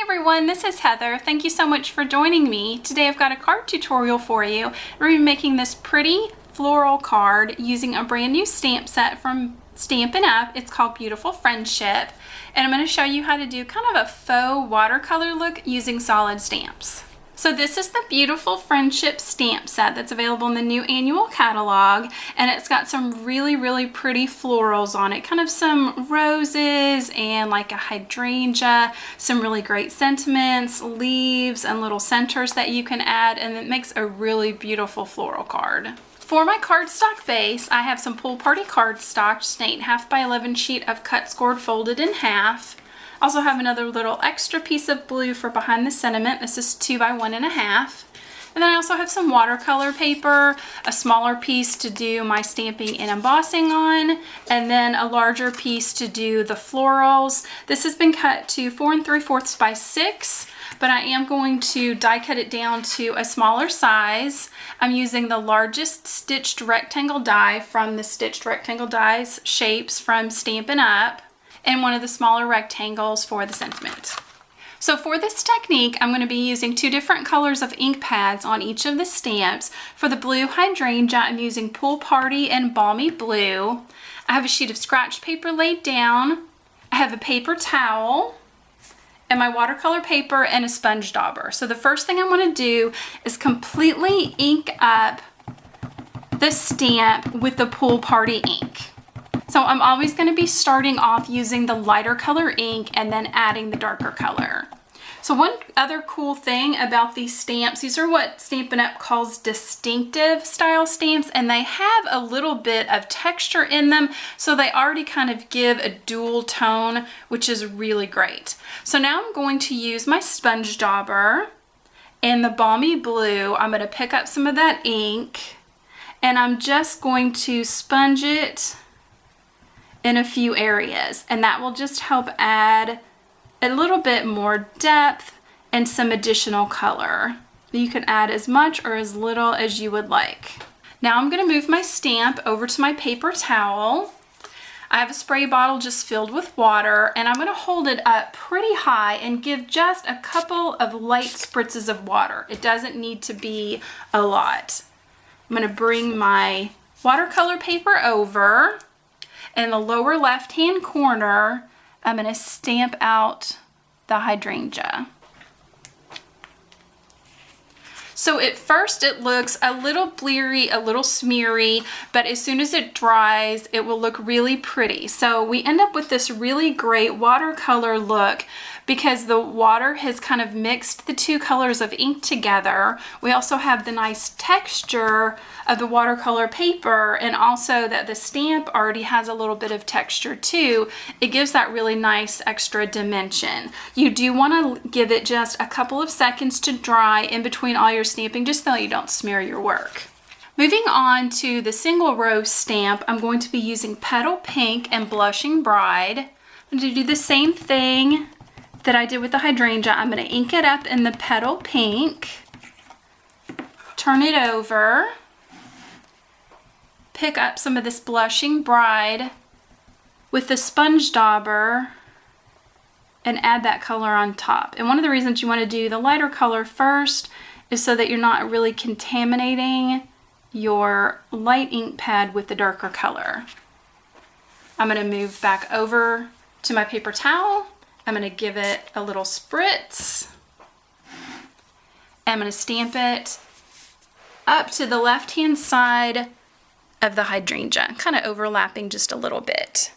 everyone, this is Heather. Thank you so much for joining me. Today I've got a card tutorial for you. We're going to be making this pretty floral card using a brand new stamp set from Stampin' Up. It's called Beautiful Friendship. And I'm going to show you how to do kind of a faux watercolor look using solid stamps. So this is the Beautiful Friendship stamp set that's available in the new annual catalog, and it's got some really pretty florals on it, kind of some roses and like a hydrangea, some really great sentiments, leaves, and little centers that you can add, and it makes a really beautiful floral card. For my cardstock base, I have some Pool Party cardstock, just an 8.5 by 11 sheet of cut scored folded in half. I also have another little extra piece of blue for behind the sentiment. This is 2 by 1.5. And then I also have some watercolor paper, a smaller piece to do my stamping and embossing on, and then a larger piece to do the florals. This has been cut to 4 3/4 by 6, but I am going to die cut it down to a smaller size. I'm using the largest stitched rectangle die from the Stitched Rectangle Dies shapes from Stampin' Up, and one of the smaller rectangles for the sentiment. So for this technique, I'm going to be using 2 different colors of ink pads on each of the stamps. For the blue hydrangea, I'm using Pool Party and Balmy Blue. I have a sheet of scratch paper laid down. I have a paper towel and my watercolor paper and a sponge dauber. So the first thing I'm going to do is completely ink up the stamp with the Pool Party ink. So I'm always going to be starting off using the lighter color ink and then adding the darker color. So one other cool thing about these stamps, these are what Stampin' Up calls distinctive style stamps, and they have a little bit of texture in them, so they already kind of give a dual tone, which is really great. So now I'm going to use my sponge dauber and the Balmy Blue. I'm going to pick up some of that ink and I'm just going to sponge it in a few areas, and that will just help add a little bit more depth and some additional color. You can add as much or as little as you would like. Now I'm going to move my stamp over to my paper towel. I have a spray bottle just filled with water, and I'm going to hold it up pretty high and give just a couple of light spritzes of water. It doesn't need to be a lot. I'm going to bring my watercolor paper over. In the lower left hand corner, I'm going to stamp out the hydrangea. So at first it looks a little bleary, a little smeary, but as soon as it dries, it will look really pretty. So we end up with this really great watercolor look because the water has kind of mixed the 2 colors of ink together. We also have the nice texture of the watercolor paper, and also that the stamp already has a little bit of texture too. It gives that really nice extra dimension. You do want to give it just a couple of seconds to dry in between all your stamping, just so you don't smear your work. Moving on to the single row stamp, I'm going to be using Petal Pink and Blushing Bride. I'm going to do the same thing that I did with the hydrangea. I'm going to ink it up in the Petal Pink, turn it over, pick up some of this Blushing Bride with the sponge dauber and add that color on top. And one of the reasons you want to do the lighter color first is so that you're not really contaminating your light ink pad with the darker color. I'm going to move back over to my paper towel. I'm going to give it a little spritz. I'm going to stamp it up to the left hand side of the hydrangea, kind of overlapping just a little bit.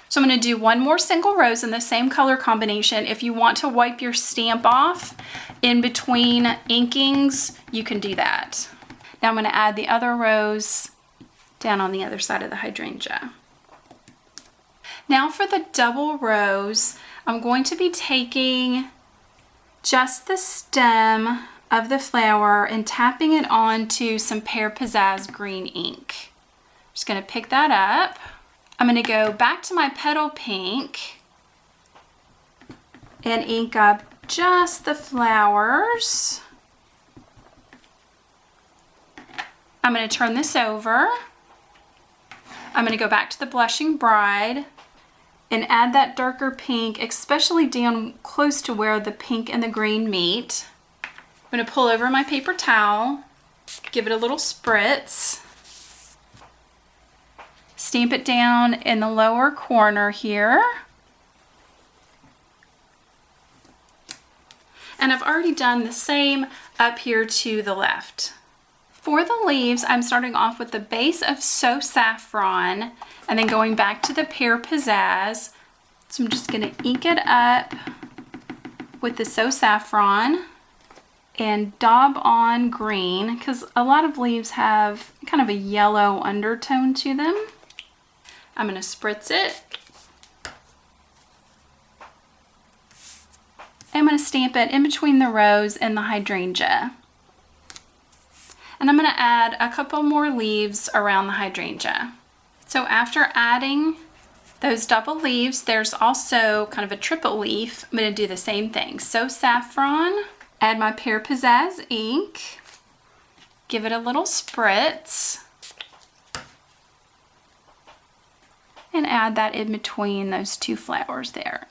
So I'm going to do one more single rose in the same color combination. If you want to wipe your stamp off in between inkings, you can do that. Now I'm going to add the other rose down on the other side of the hydrangea. Now for the double rose, I'm going to be taking just the stem of the flower and tapping it onto some Pear Pizzazz green ink. Just going to pick that up. I'm going to go back to my Petal Pink and ink up just the flowers. I'm going to turn this over. I'm going to go back to the Blushing Bride and add that darker pink, especially down close to where the pink and the green meet. I'm going to pull over my paper towel, give it a little spritz, stamp it down in the lower corner here. And I've already done the same up here to the left. For the leaves, I'm starting off with the base of Faux Saffron and then going back to the Pear Pizzazz. So I'm just going to ink it up with the Faux Saffron and daub on green, because a lot of leaves have kind of a yellow undertone to them. I'm going to spritz it. I'm going to stamp it in between the rose and the hydrangea. And I'm going to add a couple more leaves around the hydrangea. So after adding those double leaves, there's also kind of a triple leaf. I'm going to do the same thing. Faux Saffron, add my Pear Pizzazz ink, give it a little spritz, and add that in between those two flowers there.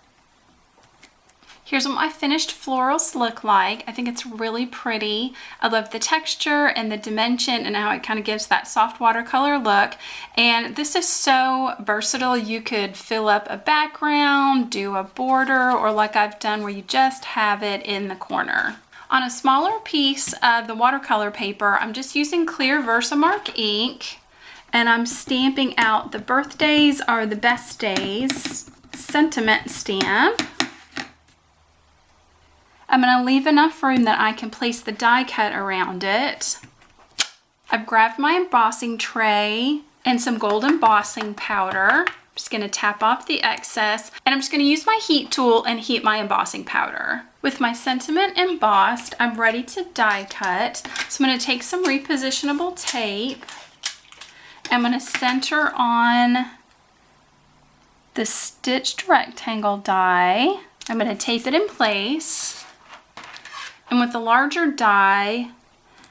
Here's what my finished florals look like. I think it's really pretty. I love the texture and the dimension and how it kind of gives that soft watercolor look. And this is so versatile. You could fill up a background, do a border, or like I've done where you just have it in the corner. On a smaller piece of the watercolor paper, I'm just using clear Versamark ink, and I'm stamping out the birthdays are the best days sentiment stamp. I'm going to leave enough room that I can place the die cut around it. I've grabbed my embossing tray and some gold embossing powder. I'm just going to tap off the excess, and I'm just going to use my heat tool and heat my embossing powder. With my sentiment embossed, I'm ready to die cut. So I'm going to take some repositionable tape. I'm going to center on the stitched rectangle die. I'm going to tape it in place. And with the larger die,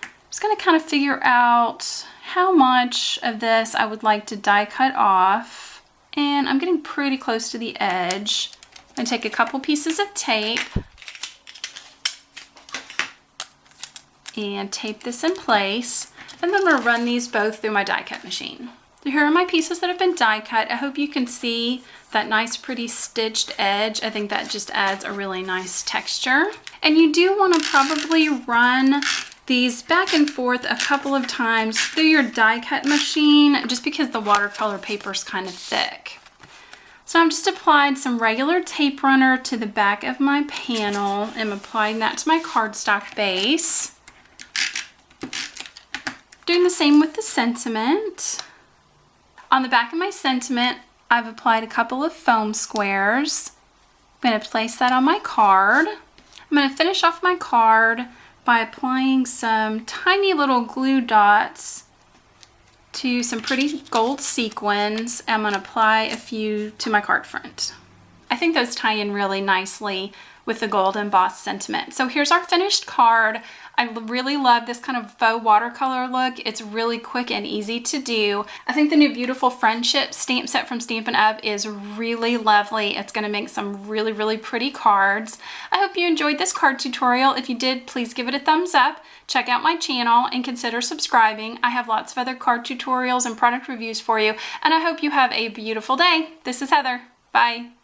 I'm just going to kind of figure out how much of this I would like to die cut off. And I'm getting pretty close to the edge. I'm going to take a couple pieces of tape and tape this in place. And then I'm going to run these both through my die cut machine. So here are my pieces that have been die cut. I hope you can see that nice pretty stitched edge. I think that just adds a really nice texture. And you do want to probably run these back and forth a couple of times through your die cut machine, just because the watercolor paper is kind of thick. So I'm just applied some regular tape runner to the back of my panel. I'm applying that to my cardstock base. Doing the same with the sentiment. On the back of my sentiment, I've applied a couple of foam squares. I'm going to place that on my card. I'm going to finish off my card by applying some tiny little glue dots to some pretty gold sequins. I'm going to apply a few to my card front. I think those tie in really nicely with the gold embossed sentiment. So here's our finished card. I really love this kind of faux watercolor look. It's really quick and easy to do. I think the new Beautiful Friendship stamp set from Stampin' Up! Is really lovely. It's going to make some really, really pretty cards. I hope you enjoyed this card tutorial. If you did, please give it a thumbs up. Check out my channel and consider subscribing. I have lots of other card tutorials and product reviews for you, and I hope you have a beautiful day. This is Heather. Bye.